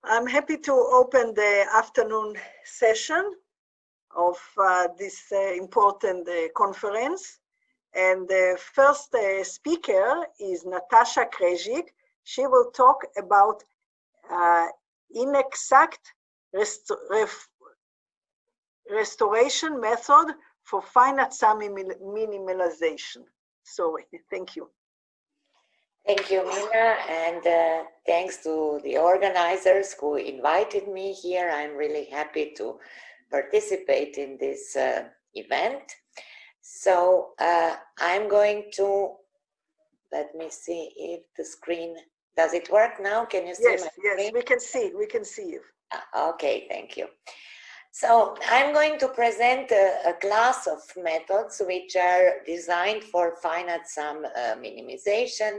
I'm happy to open the afternoon session of this important conference. And the first speaker is Natasa Krejic. She will talk about inexact restoration method for finite sum minimization. Sorry, thank you. Thank you, Mina, and thanks to the organizers who invited me here. I'm really happy to participate in this event. So I'm going to, let me see if the screen, does it work now? Can you see my screen? Yes, we can see you. Okay, thank you. So I'm going to present a class of methods which are designed for finite sum minimization,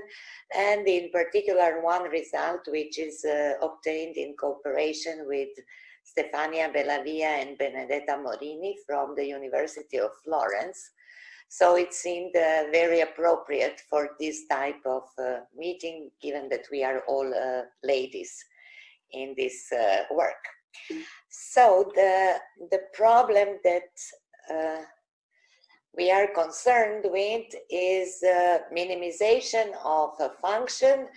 and in particular one result which is obtained in cooperation with Stefania Bellavia and Benedetta Morini from the University of Florence. So it seemed very appropriate for this type of meeting, given that we are all ladies in this work. So the problem that we are concerned with is minimization of a function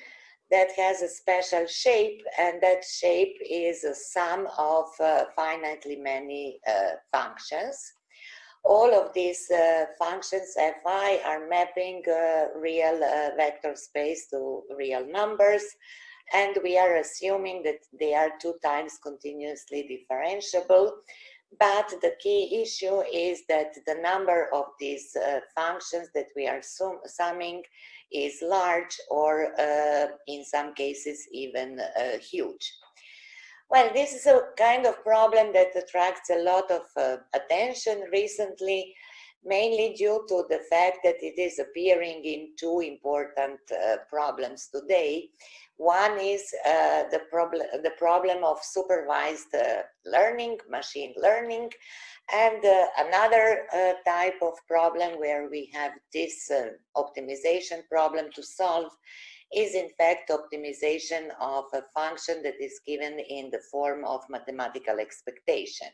that has a special shape, and that shape is a sum of finitely many functions. All of these functions fi are mapping real vector space to real numbers, and we are assuming that they are 2 times continuously differentiable. But the key issue is that the number of these functions that we are summing is large, or in some cases even huge. Well, this is a kind of problem that attracts a lot of attention recently, mainly due to the fact that it is appearing in 2 important problems today. One is the problem of supervised learning, machine learning, and another type of problem where we have this optimization problem to solve is in fact optimization of a function that is given in the form of mathematical expectation.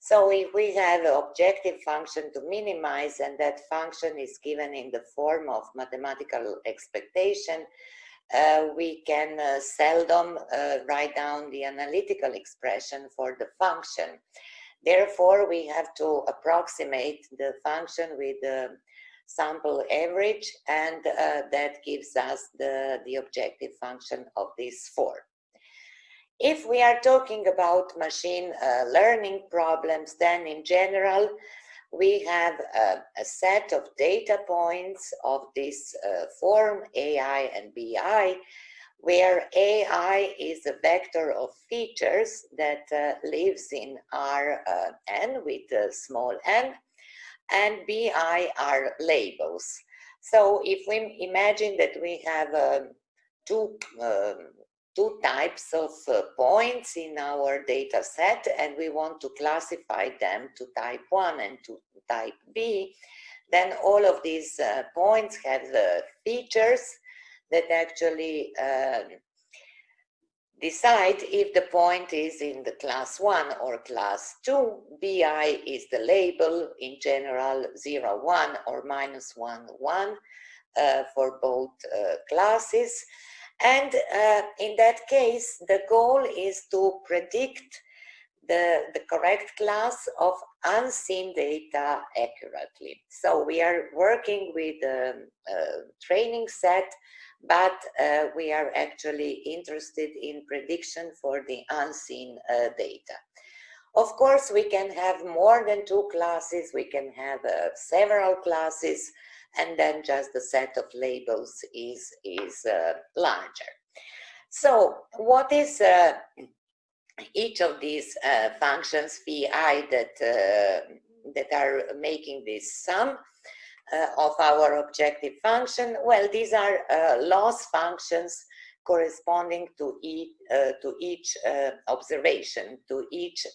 So if we have an objective function to minimize, and that function is given in the form of mathematical expectation, we can seldom write down the analytical expression for the function. Therefore, we have to approximate the function with the sample average, and that gives us the objective function of this form. If we are talking about machine learning problems, then in general, we have a set of data points of this form, AI and BI, where AI is a vector of features that lives in Rn with small n, and BI are labels. So if we imagine that we have two types of points in our data set, and we want to classify them to type 1 and to type B, then all of these points have features that actually decide if the point is in the class 1 or class 2. BI is the label, in general 0, 1 or -1, 1 for both classes. And in that case, the goal is to predict the correct class of unseen data accurately. So we are working with a training set, but we are actually interested in prediction for the unseen data. Of course, we can have more than 2 classes, we can have several classes, and then just the set of labels is larger. So what is each of these functions phi that are making this sum of our objective function? Well, these are loss functions corresponding to each observation, to each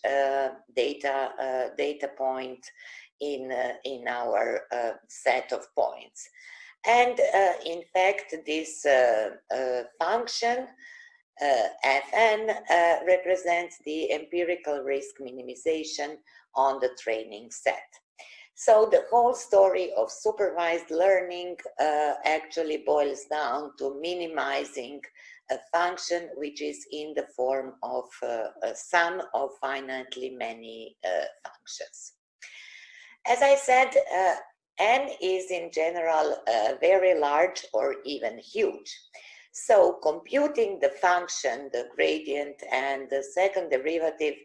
data point in our set of points. And in fact, this function Fn represents the empirical risk minimization on the training set. So the whole story of supervised learning actually boils down to minimizing a function which is in the form of a sum of finitely many functions. As I said, n is in general very large or even huge. So computing the function, the gradient, and the second derivative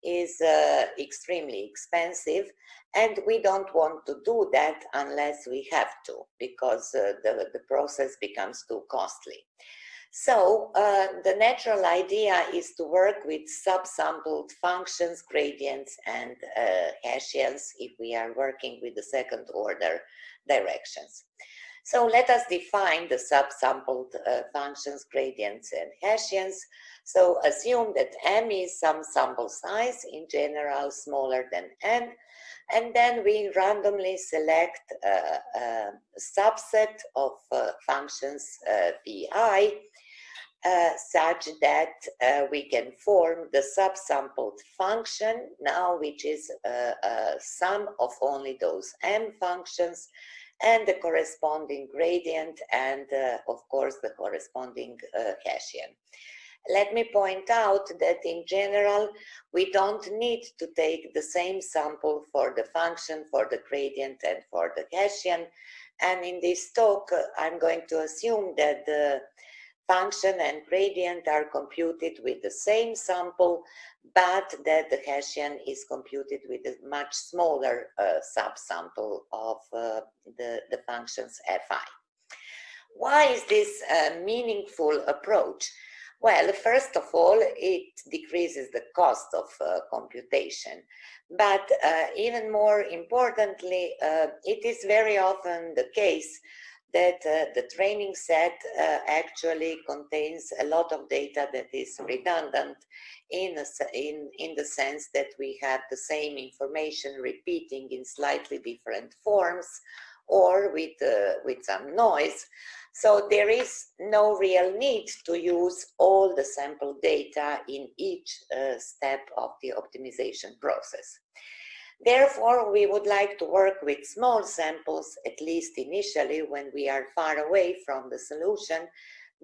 is extremely expensive, and we don't want to do that unless we have to, because the process becomes too costly. So the natural idea is to work with subsampled functions, gradients, and Hessians if we are working with the second order directions. So let us define the subsampled functions, gradients, and Hessians. So assume that m is some sample size, in general smaller than n, and then we randomly select a subset of functions vi such that we can form the subsampled function now, which is a sum of only those m functions, and the corresponding gradient, and of course the corresponding Hessian. Let me point out that in general we don't need to take the same sample for the function, for the gradient, and for the Hessian. And in this talk I'm going to assume that the function and gradient are computed with the same sample, but that the Hessian is computed with a much smaller subsample of the functions fi. Why is this a meaningful approach? Well, first of all, it decreases the cost of computation, but even more importantly, it is very often the case that the training set actually contains a lot of data that is redundant in the sense that we have the same information repeating in slightly different forms or with some noise. So there is no real need to use all the sample data in each step of the optimization process. Therefore, we would like to work with small samples, at least initially when we are far away from the solution,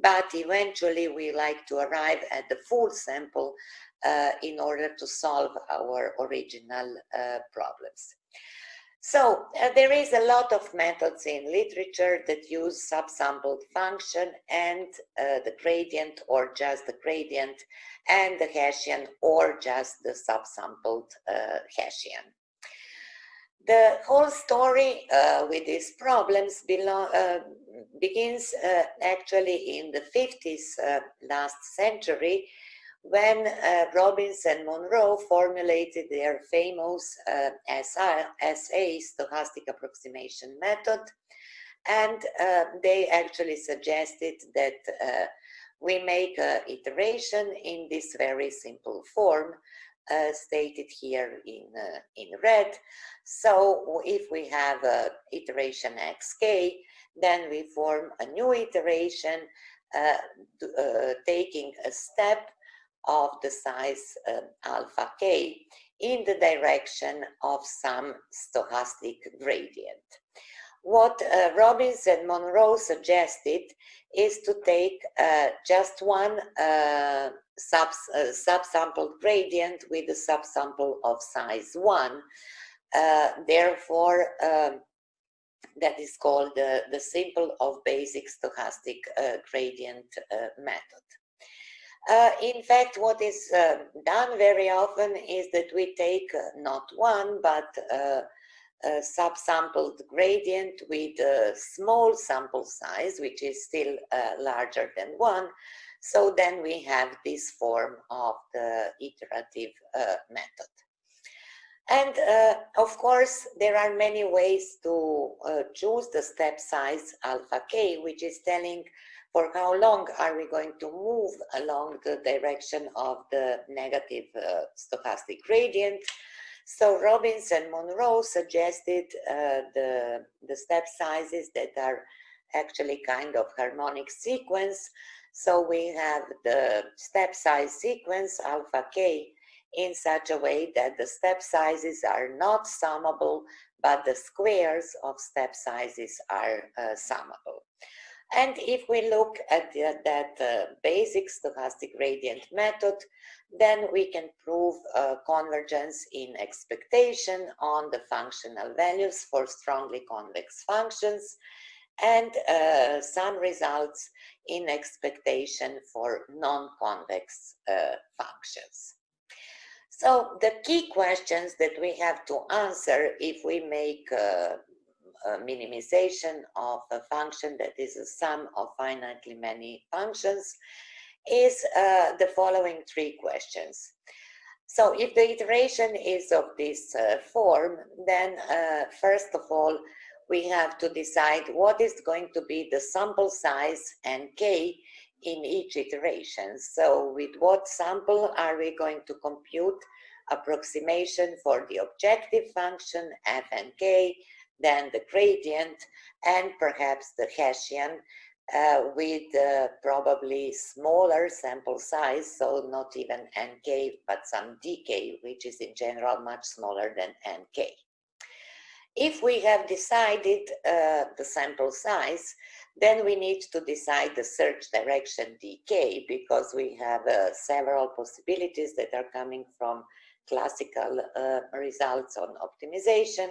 but eventually we like to arrive at the full sample in order to solve our original problems. So there is a lot of methods in literature that use subsampled function and the gradient or just the gradient, and the Hessian or just the subsampled Hessian. The whole story with these problems begins actually in the 50s last century, when Robbins and Monroe formulated their famous SA, stochastic approximation method, and they actually suggested that we make an iteration in this very simple form, stated here in red. So if we have a iteration xk, then we form a new iteration taking a step of the size alpha k in the direction of some stochastic gradient. What Robbins and Monroe suggested is to take just one subsampled gradient with a subsample of size 1. Therefore, that is called the simple of basic stochastic gradient method. In fact, what is done very often is that we take not one, but a subsampled gradient with a small sample size, which is still larger than 1. So then we have this form of the iterative method. And of course, there are many ways to choose the step size alpha k, which is telling for how long are we going to move along the direction of the negative stochastic gradient. So Robbins and Monroe suggested the step sizes that are actually kind of harmonic sequence. So we have the step size sequence alpha k in such a way that the step sizes are not summable, but the squares of step sizes are summable. And if we look at that basic stochastic gradient method, then we can prove convergence in expectation on the functional values for strongly convex functions, and some results in expectation for non-convex functions. So the key questions that we have to answer if we make a minimization of a function that is a sum of finitely many functions is the following three questions. So if the iteration is of this form, then first of all, we have to decide what is going to be the sample size and k in each iteration. So with what sample are we going to compute approximation for the objective function f and k, then the gradient, and perhaps the Hessian with probably smaller sample size, so not even nk, but some dk, which is in general much smaller than nk. If we have decided the sample size, then we need to decide the search direction dk, because we have several possibilities that are coming from classical results on optimization.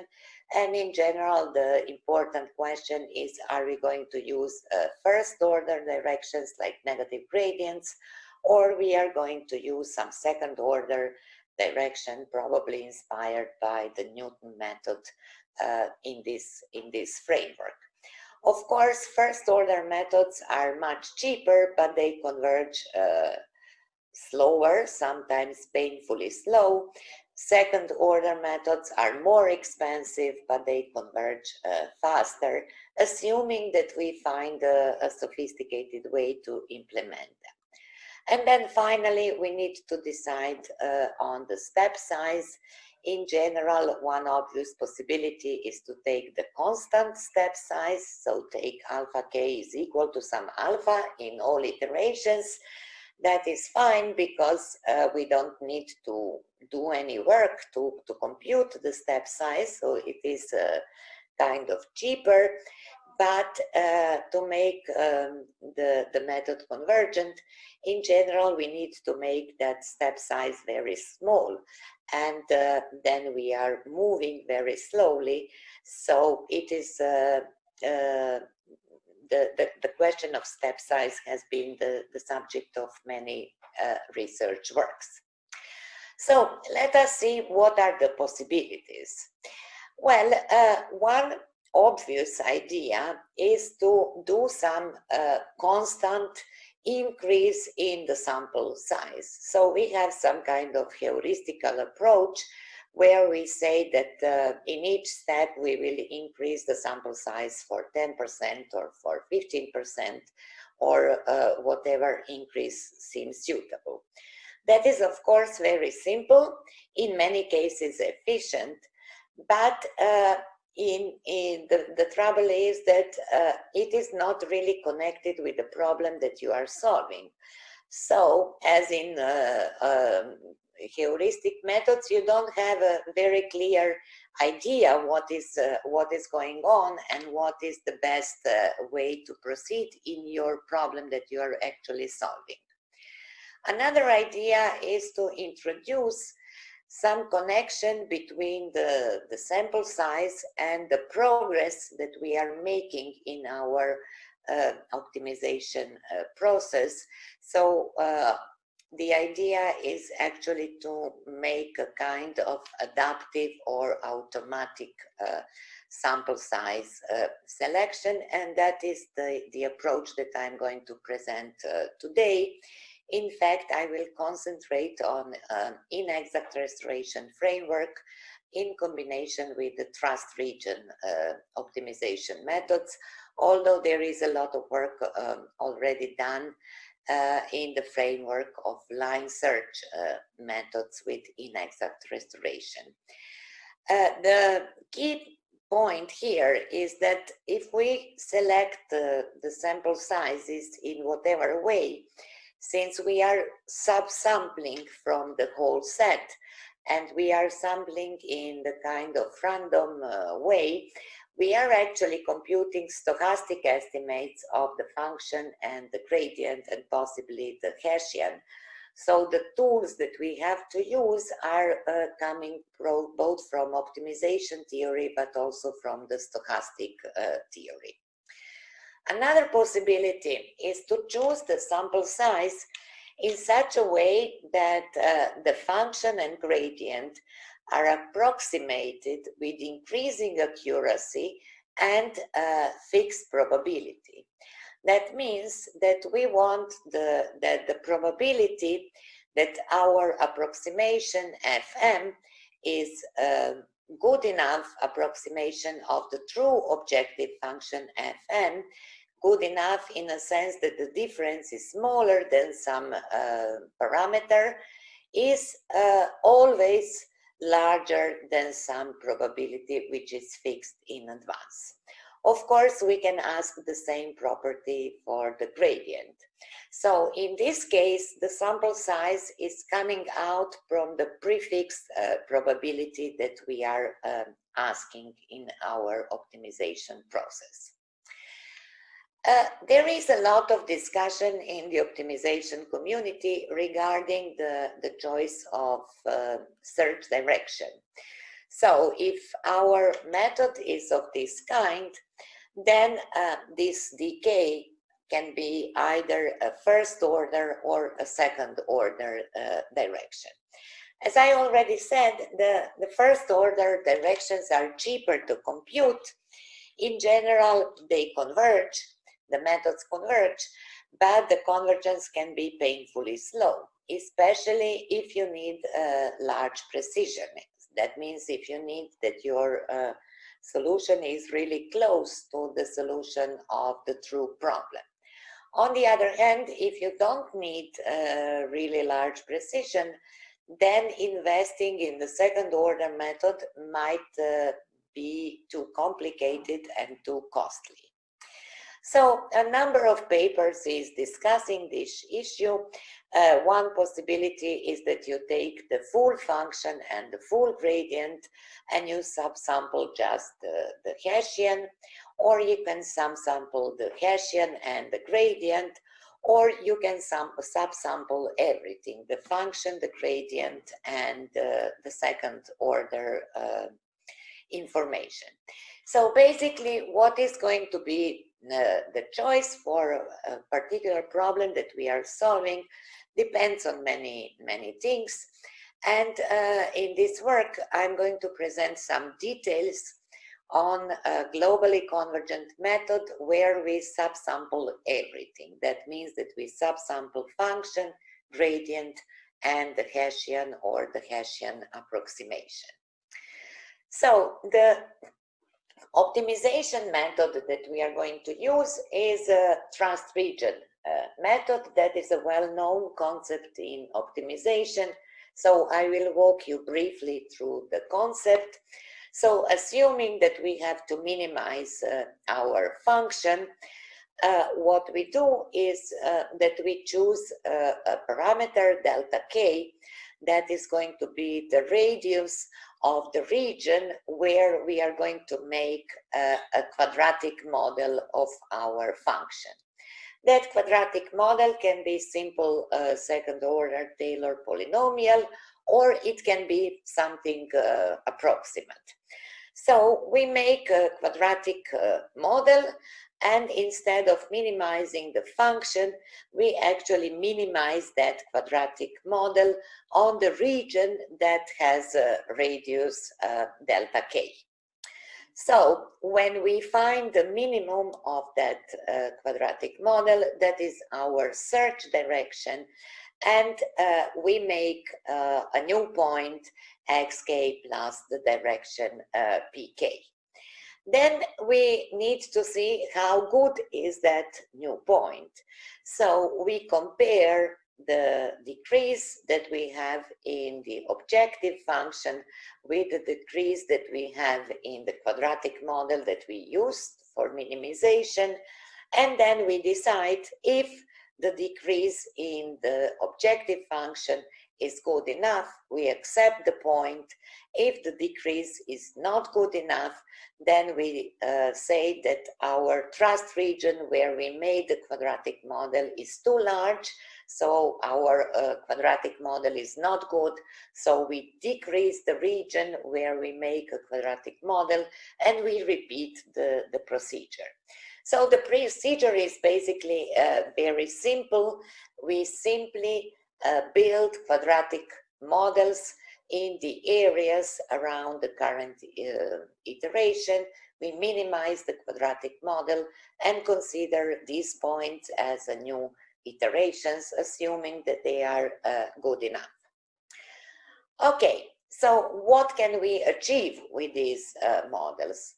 And in general, the important question is, are we going to use first order directions like negative gradients, or we are going to use some second order direction, probably inspired by the Newton method in this framework. Of course, first order methods are much cheaper, but they converge slower, sometimes painfully slow. Second order methods are more expensive, but they converge faster, assuming that we find a sophisticated way to implement them. And then finally, we need to decide on the step size. In general, one obvious possibility is to take the constant step size, so take alpha k is equal to some alpha in all iterations. That is fine, because we don't need to do any work to compute the step size, so it is kind of cheaper. But to make the method convergent, in general, we need to make that step size very small, and then we are moving very slowly. So it is the question of step size has been the subject of many research works. So let us see what are the possibilities. Well, one obvious idea is to do some constant increase in the sample size. So we have some kind of heuristical approach where we say that in each step we will increase the sample size for 10% or for 15% or whatever increase seems suitable. That is, of course, very simple, in many cases efficient, but the trouble is that it is not really connected with the problem that you are solving. So, as in heuristic methods, you don't have a very clear idea what is going on and what is the best way to proceed in your problem that you are actually solving. Another idea is to introduce some connection between the sample size and the progress that we are making in our optimization process. So the idea is actually to make a kind of adaptive or automatic sample size selection, and that is the approach that I'm going to present today. In fact, I will concentrate on inexact restoration framework in combination with the trust region optimization methods, although there is a lot of work already done in the framework of line search methods with inexact restoration. The key point here is that if we select the sample sizes in whatever way, since we are subsampling from the whole set and we are sampling in the kind of random way, we are actually computing stochastic estimates of the function and the gradient and possibly the Hessian. So the tools that we have to use are coming both from optimization theory, but also from the stochastic theory. Another possibility is to choose the sample size in such a way that the function and gradient are approximated with increasing accuracy and fixed probability. That means that we want that the probability that our approximation Fm is a good enough approximation of the true objective function Fn, good enough in a sense that the difference is smaller than some parameter, is always larger than some probability which is fixed in advance. Of course, we can ask the same property for the gradient. So in this case, the sample size is coming out from the prefix probability that we are asking in our optimization process. There is a lot of discussion in the optimization community regarding the choice of search direction. So if our method is of this kind, then this decay can be either a first order or a second order direction. As I already said, the first order directions are cheaper to compute. In general, they converge, the methods converge, but the convergence can be painfully slow, especially if you need large precision. That means if you need that your solution is really close to the solution of the true problem. On the other hand, if you don't need really large precision, then investing in the second order method might be too complicated and too costly. So a number of papers is discussing this issue. One possibility is that you take the full function and the full gradient and you subsample just the Hessian, or you can subsample the Hessian and the gradient, or you can subsample everything, the function, the gradient, and the second order information. So basically, what is going to be the choice for a particular problem that we are solving depends on many things. And in this work, I'm going to present some details on a globally convergent method where we subsample everything. That means that we subsample function, gradient, and the Hessian or the Hessian approximation. So the optimization method that we are going to use is a trust region method that is a well-known concept in optimization. So I will walk you briefly through the concept. So assuming that we have to minimize our function, what we do is that we choose a parameter delta k that is going to be the radius of the region where we are going to make a quadratic model of our function. That quadratic model can be simple second order Taylor polynomial, or it can be something approximate. So we make a quadratic model, and instead of minimizing the function, we actually minimize that quadratic model on the region that has a radius delta k. So when we find the minimum of that quadratic model, that is our search direction, and we make a new point xk plus the direction pk. Then we need to see how good is that new point. So we compare the decrease that we have in the objective function with the decrease that we have in the quadratic model that we used for minimization, and then we decide if the decrease in the objective function is good enough, we accept the point. If the decrease is not good enough, then we say that our trust region where we made the quadratic model is too large, so our quadratic model is not good, so we decrease the region where we make a quadratic model, and we repeat the procedure. So the procedure is basically very simple. We simply build quadratic models in the areas around the current iteration. We minimize the quadratic model and consider these points as a new iterations, assuming that they are good enough. Okay, so what can we achieve with these models?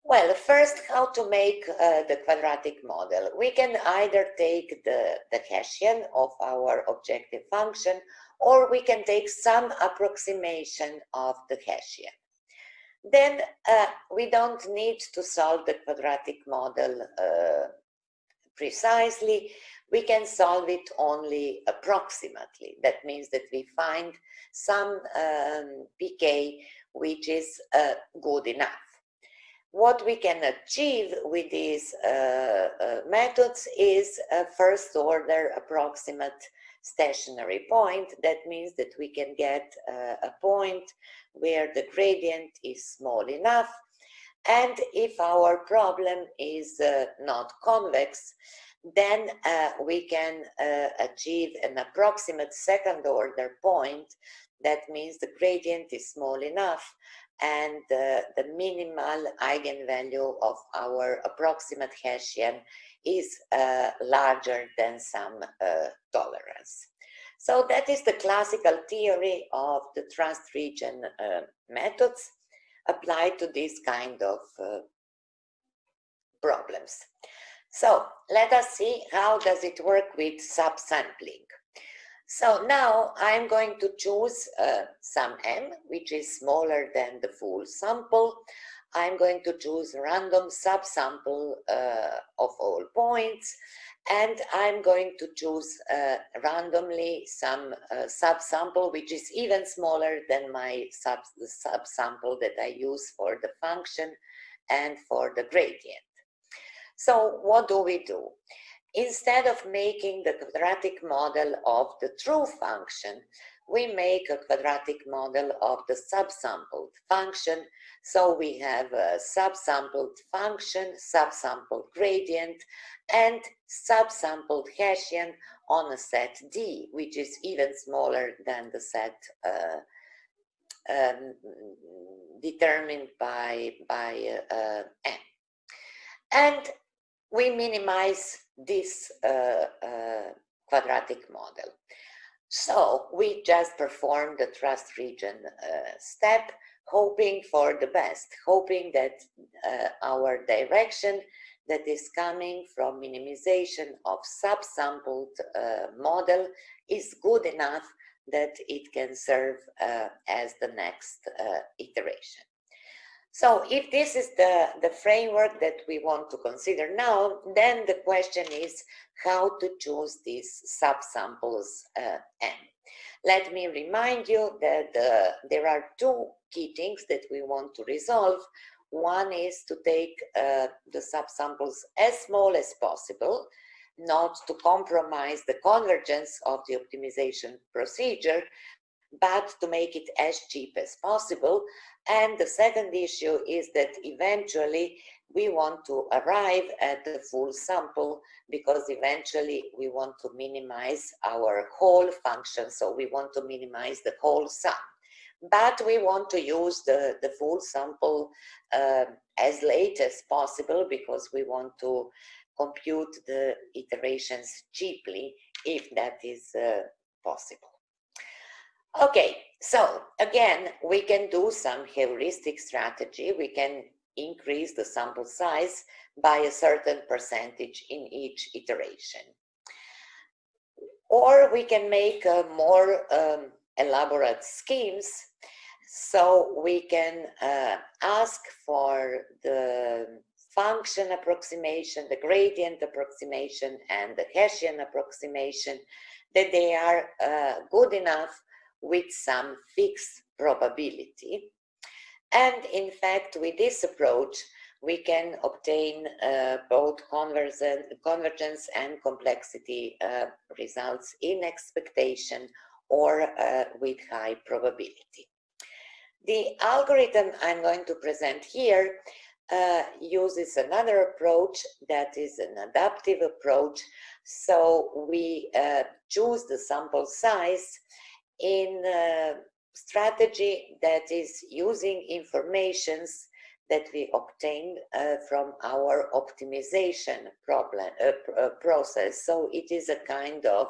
Well, first, how to make the quadratic model. We can either take the Hessian of our objective function, or we can take some approximation of the Hessian. Then we don't need to solve the quadratic model precisely. We can solve it only approximately. That means that we find some pk which is good enough. What we can achieve with these methods is a first order approximate stationary point. That means that we can get a point where the gradient is small enough, and if our problem is not convex, then we can achieve an approximate second order point. That means the gradient is small enough and the minimal eigenvalue of our approximate Hessian is larger than some tolerance. So that is the classical theory of the trust region methods applied to this kind of problems. So let us see how does it work with subsampling. So now I'm going to choose some m, which is smaller than the full sample. I'm going to choose a random subsample of all points, and I'm going to choose randomly some subsample which is even smaller than my subsample that I use for the function and for the gradient. So what do we do? Instead of making the quadratic model of the true function, we make a quadratic model of the subsampled function. So we have a subsampled function, subsampled gradient, and subsampled Hessian on a set D, which is even smaller than the set determined by n. And we minimize this quadratic model. So we just perform the trust region step, hoping for the best, hoping that our direction that is coming from minimization of subsampled model is good enough that it can serve as the next iteration. So if this is the framework that we want to consider now, then the question is how to choose these subsamples n. Let me remind you that there are two key things that we want to resolve. One is to take the subsamples as small as possible, not to compromise the convergence of the optimization procedure, but to make it as cheap as possible. And the second issue is that eventually we want to arrive at the full sample, because eventually we want to minimize our whole function, so we want to minimize the whole sum. But we want to use the full sample as late as possible, because we want to compute the iterations cheaply, if that is possible. Okay, so again, we can do some heuristic strategy. We can increase the sample size by a certain percentage in each iteration. Or we can make more elaborate schemes. So we can ask for the function approximation, the gradient approximation, and the Hessian approximation, that they are good enough with some fixed probability. And in fact, with this approach, we can obtain both convergence and complexity results in expectation or with high probability. The algorithm I'm going to present here uses another approach that is an adaptive approach. So we choose the sample size in a strategy that is using informations that we obtained from our optimization process. So it is a kind of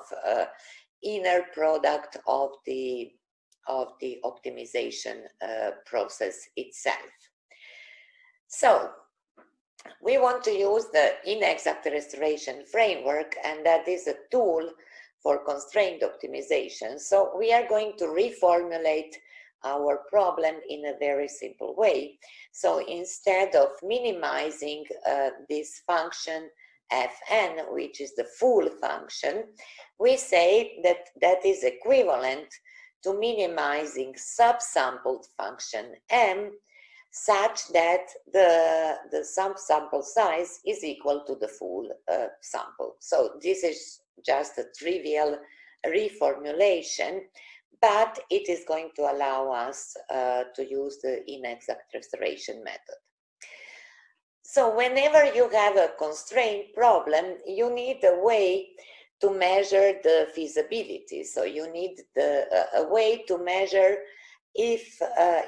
inner product of the optimization process itself. So we want to use the Inexact Restoration framework, and that is a tool for constraint optimization. So we are going to reformulate our problem in a very simple way. So instead of minimizing this function fn, which is the full function, we say that that is equivalent to minimizing subsampled function m, such that the subsample size is equal to the full sample. So this is just a trivial reformulation, but it is going to allow us to use the inexact restoration method. So whenever you have a constraint problem, you need a way to measure the feasibility. So you need a way to measure if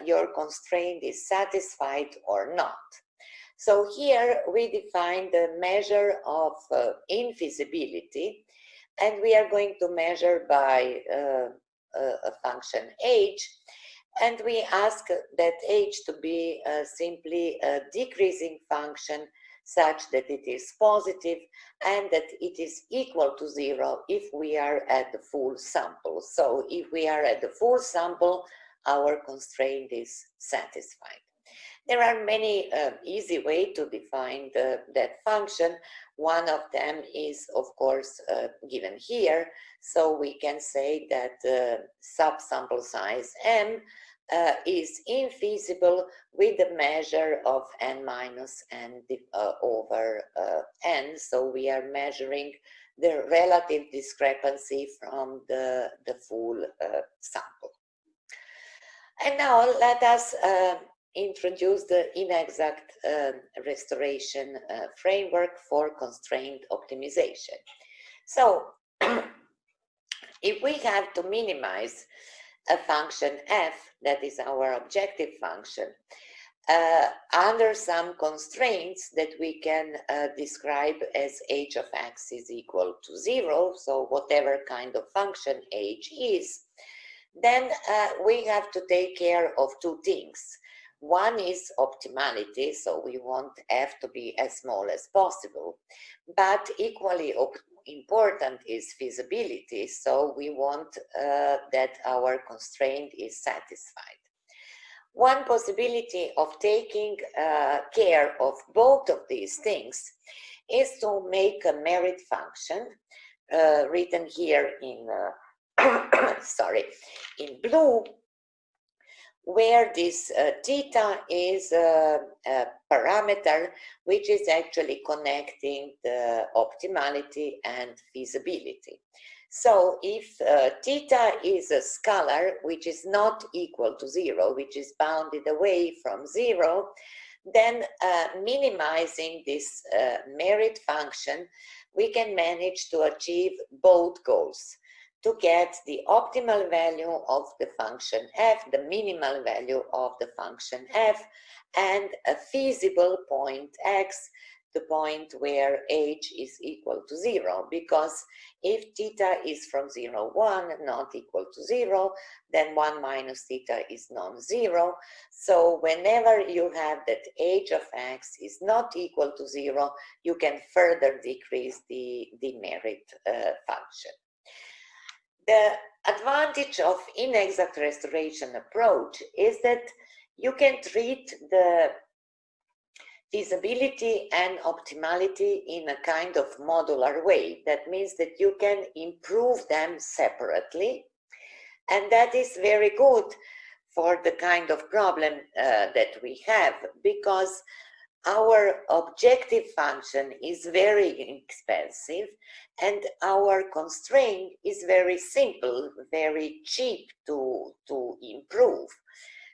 your constraint is satisfied or not. So here we define the measure of infeasibility, and we are going to measure by a function h, and we ask that h to be simply a decreasing function such that it is positive and that it is equal to 0 if we are at the full sample. So if we are at the full sample, our constraint is satisfied. There are many easy ways to define that function. One of them is, of course, given here. So we can say that the subsample size m is infeasible with the measure of n minus n over n. So we are measuring the relative discrepancy from the full sample. And now let us introduce the inexact restoration framework for constraint optimization. So if we have to minimize a function f, that is our objective function, under some constraints that we can describe as h of x is equal to 0, so whatever kind of function h is, then we have to take care of two things. One is optimality, so we want f to be as small as possible, but equally important is feasibility, so we want that our constraint is satisfied. One possibility of taking care of both of these things is to make a merit function written here in sorry, in blue, where this theta is a parameter which is actually connecting the optimality and feasibility. So if theta is a scalar which is not equal to 0, which is bounded away from 0, then minimizing this merit function, we can manage to achieve both goals: to get the optimal value of the function f, the minimal value of the function f, and a feasible point x, the point where h is equal to 0. Because if theta is from 0, 1, not equal to 0, then 1 minus theta is non-zero. So whenever you have that h of x is not equal to 0, you can further decrease the merit function. The advantage of inexact restoration approach is that you can treat the feasibility and optimality in a kind of modular way. That means that you can improve them separately, and that is very good for the kind of problem that we have, because our objective function is very expensive and our constraint is very simple, very cheap to improve.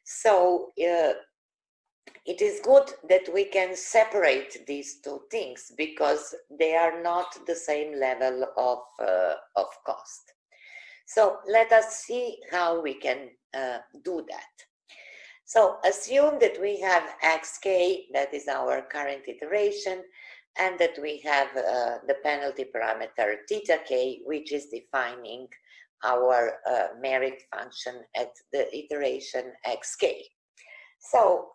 So it is good that we can separate these two things because they are not the same level of cost. So let us see how we can do that. So assume that we have xk, that is our current iteration, and that we have the penalty parameter theta k, which is defining our merit function at the iteration xk. So,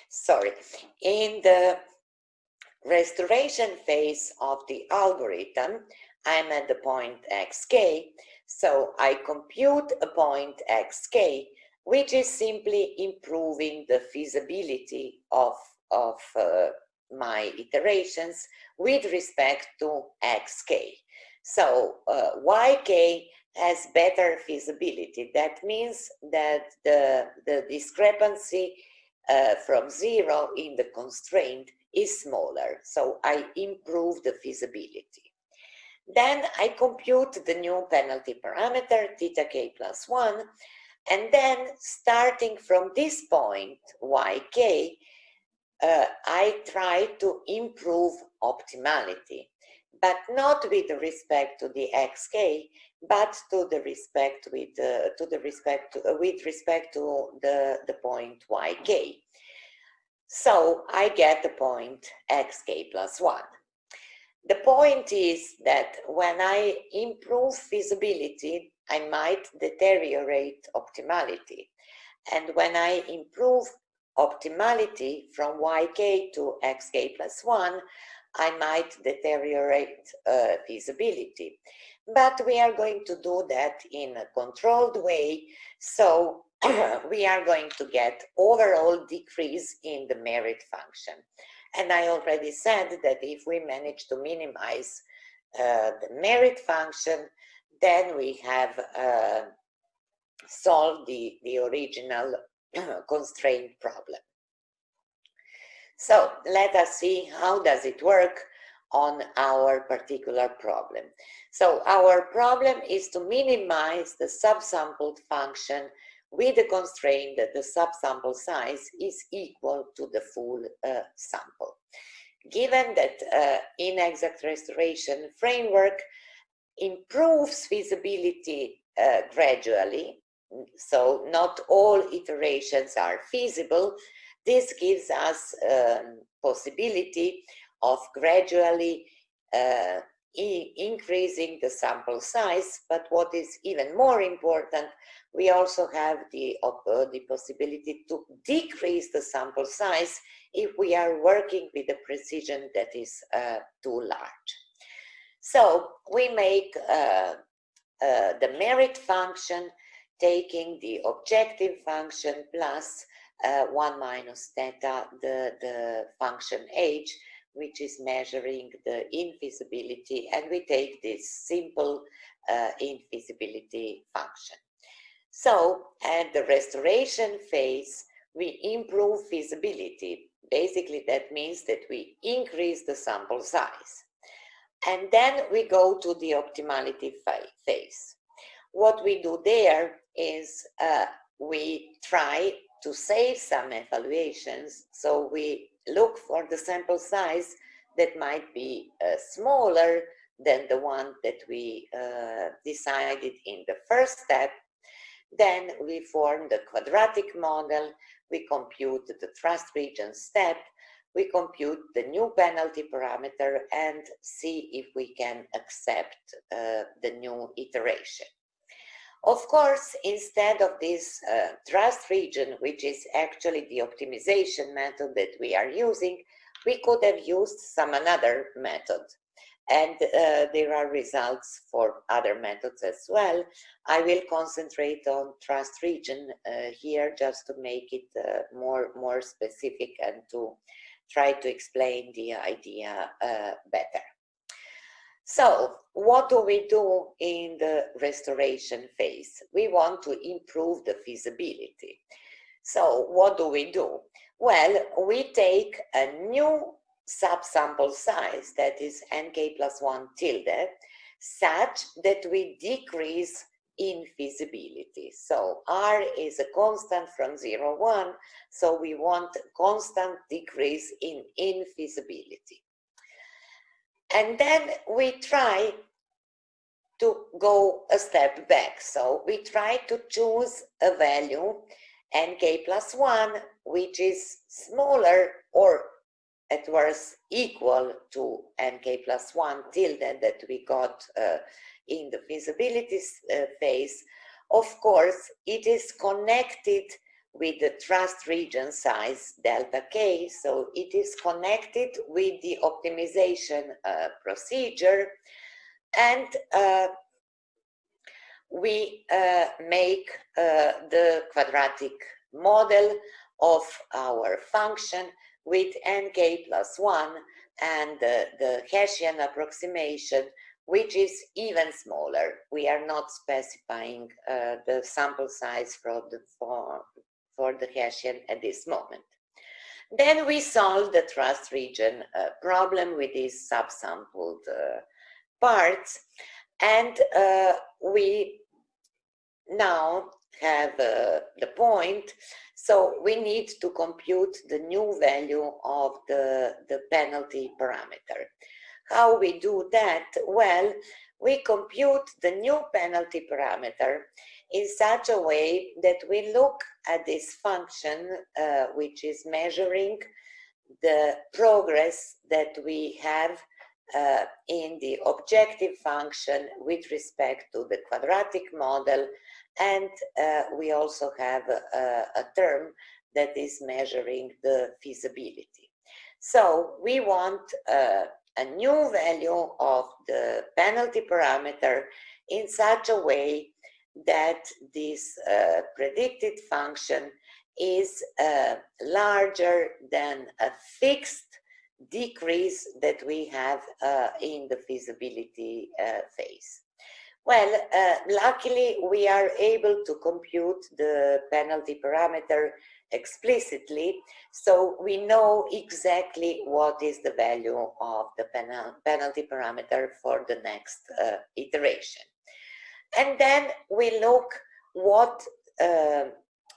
sorry, in the restoration phase of the algorithm, I'm at the point xk, so I compute a point xk, which is simply improving the feasibility of my iterations with respect to xk. So yk has better feasibility. That means that the discrepancy from 0 in the constraint is smaller. So I improve the feasibility. Then I compute the new penalty parameter, theta k plus 1, and then starting from this point, yk, I try to improve optimality, but not with respect to the xk, but to the respect with respect to the point yk. So I get the point xk plus 1. The point is that when I improve feasibility, I might deteriorate optimality. And when I improve optimality from yk to xk plus 1, I might deteriorate feasibility. But we are going to do that in a controlled way, so we are going to get overall decrease in the merit function. And I already said that if we manage to minimize the merit function, then we have solved the original constraint problem. So let us see how does it work on our particular problem. So our problem is to minimize the subsampled function with the constraint that the subsample size is equal to the full sample. Given that inexact restoration framework improves feasibility gradually, so not all iterations are feasible, this gives us possibility of gradually increasing the sample size, but what is even more important, we also have the possibility to decrease the sample size if we are working with a precision that is too large. So we make the merit function taking the objective function plus 1 minus theta, the function h, which is measuring the infeasibility, and we take this simple infeasibility function. So at the restoration phase, we improve feasibility. Basically, that means that we increase the sample size. And then we go to the optimality phase. What we do there is we try to save some evaluations. So we look for the sample size that might be smaller than the one that we decided in the first step. Then we form the quadratic model, we compute the trust region step, we compute the new penalty parameter and see if we can accept the new iteration. Of course, instead of this trust region, which is actually the optimization method that we are using, we could have used some another method. And there are results for other methods as well. I will concentrate on trust region here just to make it more specific and to try to explain the idea better. So what do we do in the restoration phase? We want to improve the feasibility. So what do? Well, we take a new subsample size, that is nk plus 1 tilde, such that we decrease infeasibility. So R is a constant from 0, 1, so we want constant decrease in infeasibility. And then we try to go a step back. So we try to choose a value nk plus 1, which is smaller or at worst equal to nk plus 1 tilde that we got in the feasibility phase. Of course, it is connected with the trust region size delta k, so it is connected with the optimization procedure, and we make the quadratic model of our function with nk plus 1 and the Hessian approximation, which is even smaller. We are not specifying the sample size for the Hessian at this moment. Then we solve the trust region problem with these subsampled parts, and we now have the point. So we need to compute the new value of the penalty parameter. How we do that? Well, we compute the new penalty parameter in such a way that we look at this function, which is measuring the progress that we have in the objective function with respect to the quadratic model, and we also have a term that is measuring the feasibility. So we want a new value of the penalty parameter in such a way that this predicted function is larger than a fixed decrease that we have in the feasibility phase. Well, luckily we are able to compute the penalty parameter explicitly, so we know exactly what is the value of the penalty parameter for the next iteration. And then we look what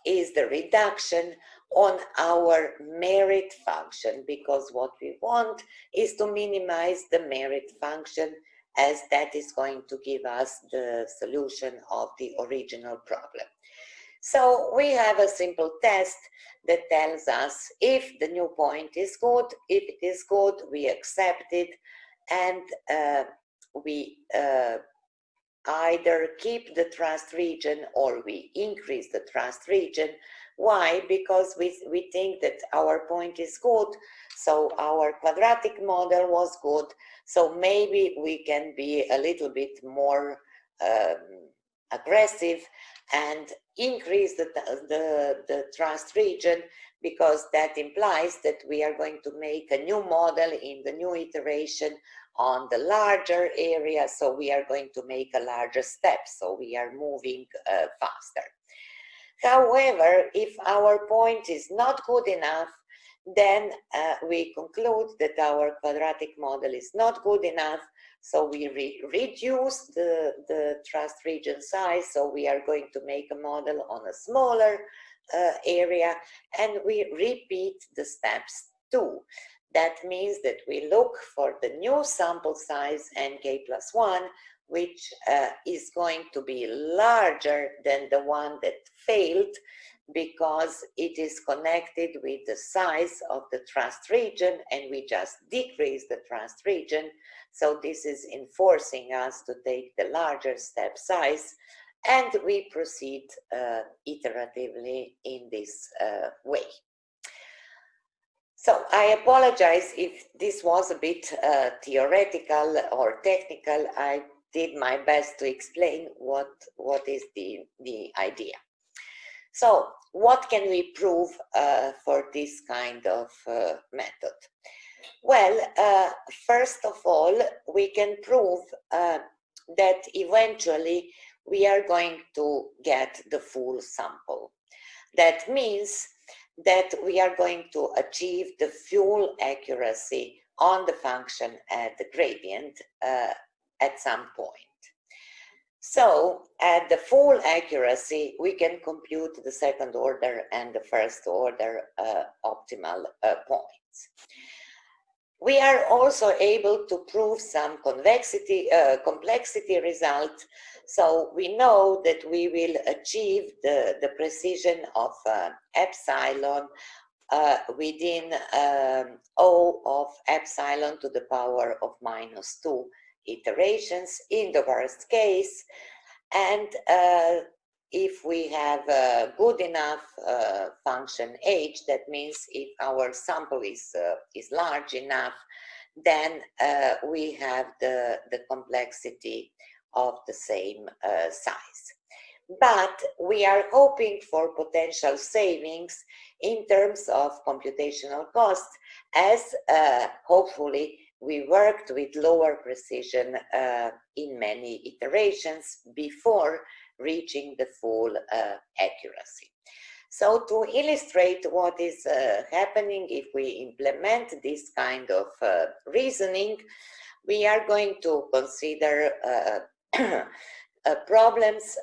is the reduction on our merit function, because what we want is to minimize the merit function, as that is going to give us the solution of the original problem. So we have a simple test that tells us if the new point is good. If it is good, we accept it, and we either keep the trust region or we increase the trust region. Why? Because we think that our point is good, so our quadratic model was good, so maybe we can be a little bit more aggressive and increase the trust region, because that implies that we are going to make a new model in the new iteration on the larger area, so we are going to make a larger step, so we are moving faster. However, if our point is not good enough, then we conclude that our quadratic model is not good enough, so we reduce the trust region size, so we are going to make a model on a smaller area, and we repeat the steps too. That means that we look for the new sample size nk plus 1, which is going to be larger than the one that failed, because it is connected with the size of the trust region, and we just decrease the trust region. So this is enforcing us to take the larger step size, and we proceed iteratively in this way. So I apologize if this was a bit theoretical or technical. I did my best to explain what is the idea. So what can we prove for this kind of method? Well, first of all, we can prove that eventually we are going to get the full sample. That means that we are going to achieve the full accuracy on the function at the gradient at some point. So at the full accuracy, we can compute the second order and the first order optimal points. We are also able to prove some complexity result. So we know that we will achieve the precision of epsilon within O of epsilon to the power of -2 iterations in the worst case. And if we have a good enough function h, that means if our sample is large enough, then we have the complexity of the same size. But we are hoping for potential savings in terms of computational costs, as hopefully we worked with lower precision in many iterations before reaching the full accuracy. So to illustrate what is happening if we implement this kind of reasoning, we are going to consider problems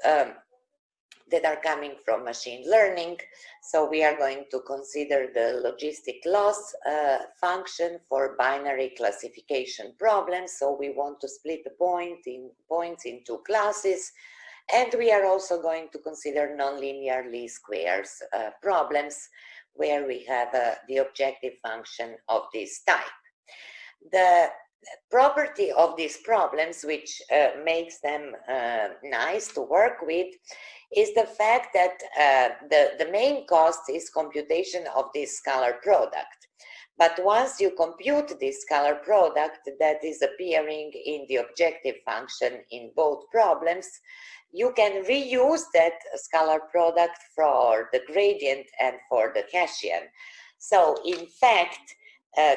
that are coming from machine learning. So we are going to consider the logistic loss function for binary classification problems. So we want to split the points in two classes. And we are also going to consider nonlinear least squares problems where we have the objective function of this type. The property of these problems, which makes them nice to work with, is the fact that the main cost is computation of this scalar product. But once you compute this scalar product that is appearing in the objective function in both problems, you can reuse that scalar product for the gradient and for the Hessian. So in fact,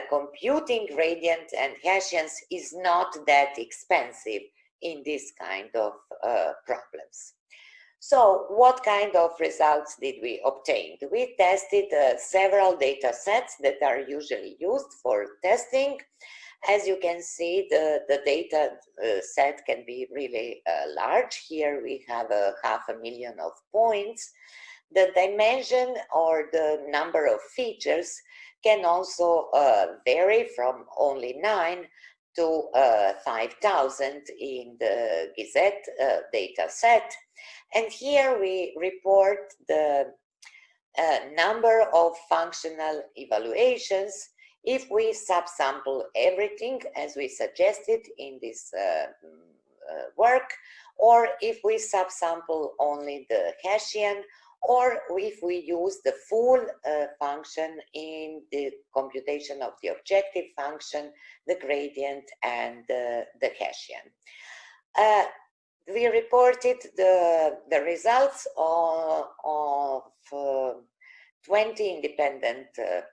computing gradient and Hessians is not that expensive in this kind of problems. So what kind of results did we obtain? We tested several data sets that are usually used for testing. As you can see, the data set can be really large. Here we have 500,000 of points. The dimension or the number of features can also vary from only 9 to 5,000 in the Gizet data set. And here we report the number of functional evaluations if we subsample everything as we suggested in this work, or if we subsample only the Hessian, or if we use the full function in the computation of the objective function, the gradient, and the Hessian. We reported the results of 20 independent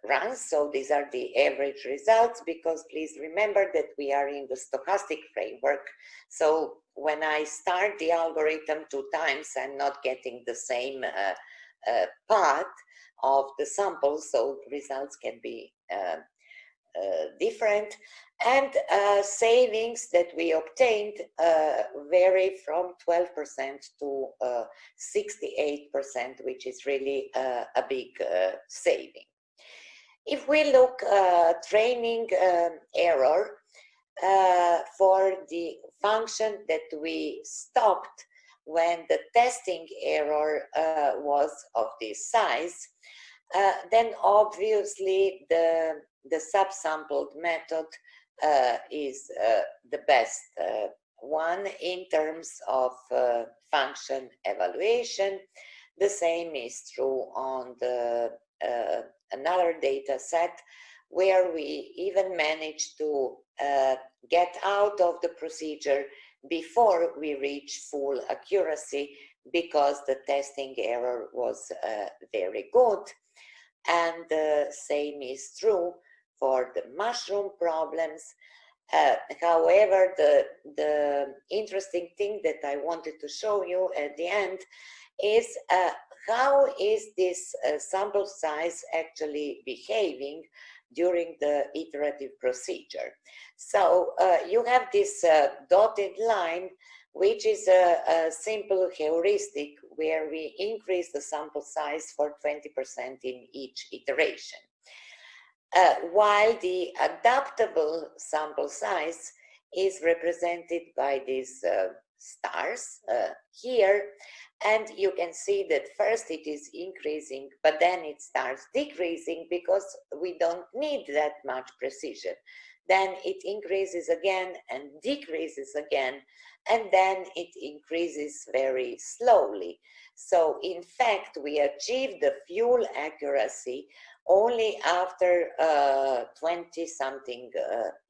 runs. So these are the average results, because please remember that we are in the stochastic framework. So when I start the algorithm 2 times, I'm not getting the same path of the samples, so results can be different. And savings that we obtained vary from 12% to 68%, which is really a big saving. If we look training error for the function that we stopped when the testing error was of this size, then obviously the subsampled method is the best one in terms of function evaluation. The same is true on the another data set where we even managed to get out of the procedure before we reach full accuracy, because the testing error was very good. And the same is true for the mushroom problems. However, the interesting thing that I wanted to show you at the end is how is this sample size actually behaving during the iterative procedure. So you have this dotted line, which is a simple heuristic where we increase the sample size for 20% in each iteration. While the adaptable sample size is represented by these stars here, and you can see that first it is increasing, but then it starts decreasing because we don't need that much precision. Then it increases again and decreases again, and then it increases very slowly. So in fact, we achieve the fuel accuracy only after 20-something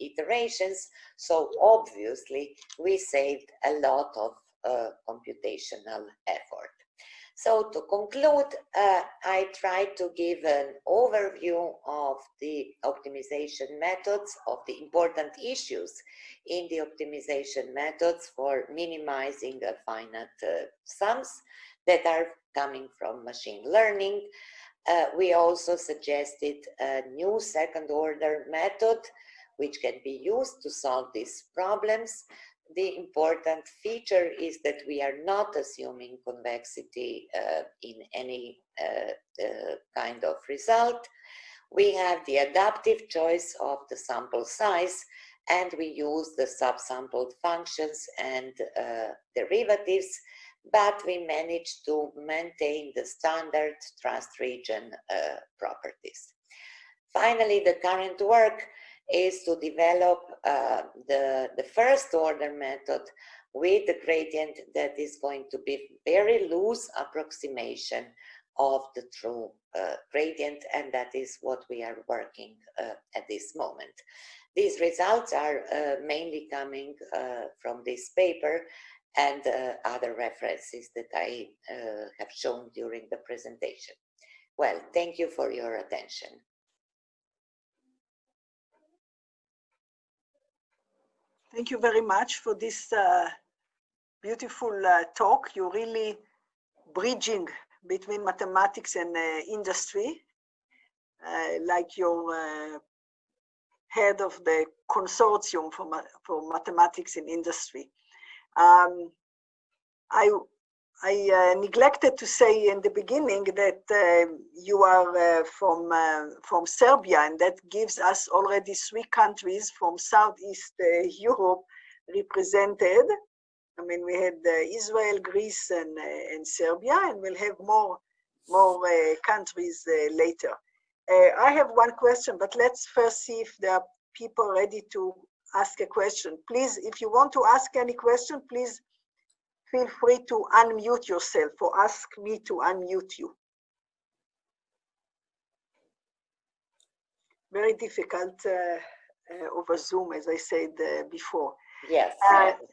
iterations. So obviously, we saved a lot of computational effort. So to conclude, I tried to give an overview of the optimization methods, of the important issues in the optimization methods for minimizing finite sums that are coming from machine learning. We also suggested a new second-order method which can be used to solve these problems. The important feature is that we are not assuming convexity in any kind of result. We have the adaptive choice of the sample size, and we use the subsampled functions and derivatives, but we managed to maintain the standard trust region properties. Finally, the current work is to develop the first order method with the gradient that is going to be very loose approximation of the true gradient, and that is what we are working at this moment. These results are mainly coming from this paper and other references that I have shown during the presentation. Well, thank you for your attention. Thank you very much for this beautiful talk. You're really bridging between mathematics and industry, like your head of the consortium for mathematics in industry. I neglected to say in the beginning that you are from Serbia, and that gives us already 3 countries from Southeast Europe represented. I mean, we had Israel, Greece, and Serbia, and we'll have more countries later. I have one question, but let's first see if there are people ready to ask a question. Please, if you want to ask any question, please feel free to unmute yourself or ask me to unmute you. Very difficult over Zoom, as I said before. Yes.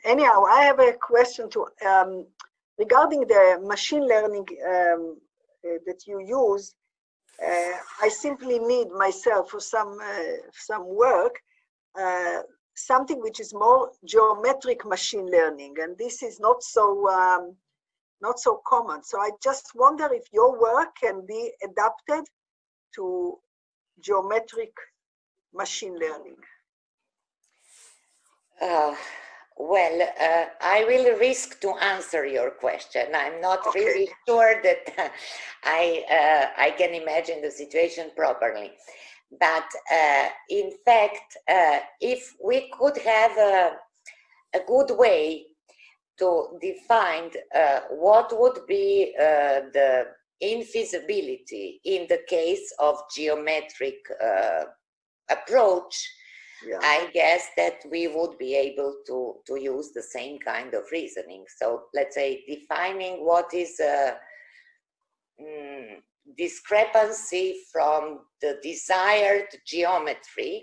Anyhow, I have a question to regarding the machine learning that you use. I simply need myself for some work, something which is more geometric machine learning, and this is not so common. So I just wonder if your work can be adapted to geometric machine learning. Well, I will risk to answer your question. I'm not Okay. really sure that I can imagine the situation properly. But in fact, if we could have a good way to define what would be the invisibility in the case of geometric approach, yeah. I guess that we would be able to use the same kind of reasoning. So let's say defining what is discrepancy from the desired geometry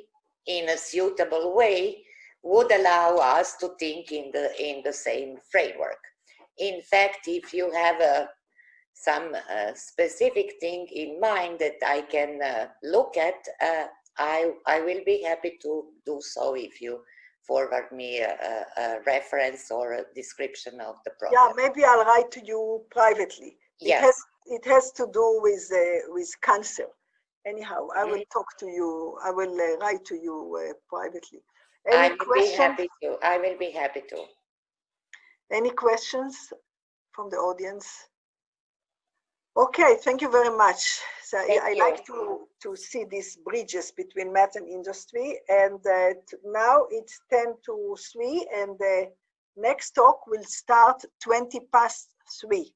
in a suitable way would allow us to think in the same framework. In fact, if you have some specific thing in mind that I can look at, I will be happy to do so if you forward me a reference or a description of the problem. Yeah, maybe I'll write to you privately. Yes. It has to do with cancer. Anyhow, I will talk to you. I will write to you privately. I will be happy to. I will be happy to. Any questions from the audience? Okay, thank you very much. So I like to see these bridges between math and industry. And now it's 10 to 3, and the next talk will start 20 past 3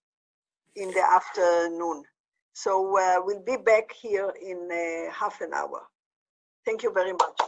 in the afternoon. So we'll be back here in half an hour. Thank you very much.